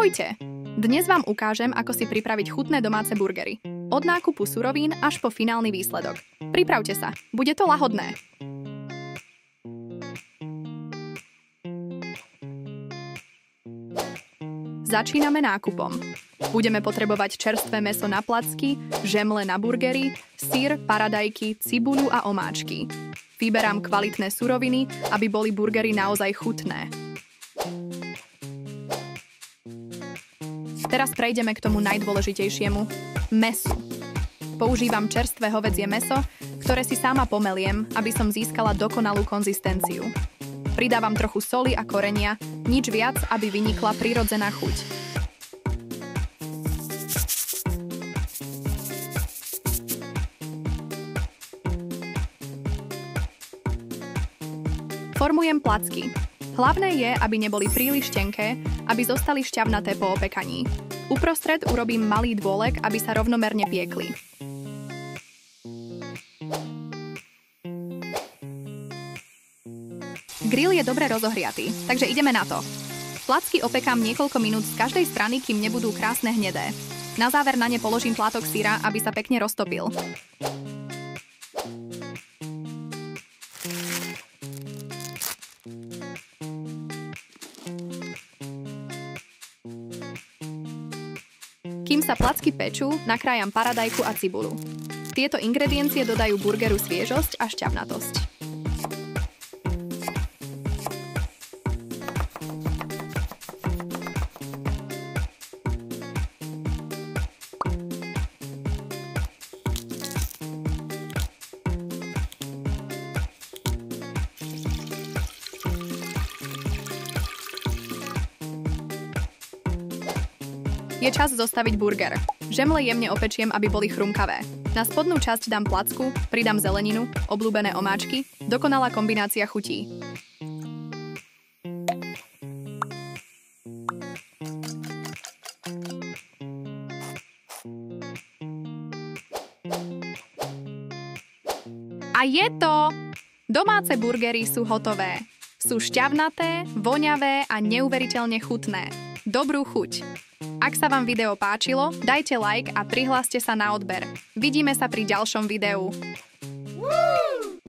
Ahojte! Dnes vám ukážem, ako si pripraviť chutné domáce burgery. Od nákupu surovín až po finálny výsledok. Pripravte sa, bude to lahodné. Začíname nákupom. Budeme potrebovať čerstvé mäso na placky, žemle na burgery, syr, paradajky, cibuľu a omáčky. Vyberám kvalitné suroviny, aby boli burgery naozaj chutné. Teraz prejdeme k tomu najdôležitejšiemu – mäsu. Používam čerstvé hovädzie mäso, ktoré si sama pomeliem, aby som získala dokonalú konzistenciu. Pridávam trochu soli a korenia, nič viac, aby vynikla prirodzená chuť. Formujem placky. Hlavné je, aby neboli príliš tenké, aby zostali šťavnaté po opekaní. Uprostred urobím malý dôlek, aby sa rovnomerne piekli. Grill je dobre rozohriatý, takže ideme na to. Placky opekám niekoľko minút z každej strany, kým nebudú krásne hnedé. Na záver na ne položím plátok syra, aby sa pekne roztopil. Kým sa placky pečú, nakrájam paradajku a cibuľu. Tieto ingrediencie dodajú burgeru sviežosť a šťavnatosť. Je čas zostaviť burger. Žemle jemne opečiem, aby boli chrumkavé. Na spodnú časť dám placku, pridám zeleninu, obľúbené omáčky, dokonalá kombinácia chutí. A je to! Domáce burgery sú hotové. Sú šťavnaté, voňavé a neuveriteľne chutné. Dobrú chuť! Ak sa vám video páčilo, dajte like a prihláste sa na odber. Vidíme sa pri ďalšom videu.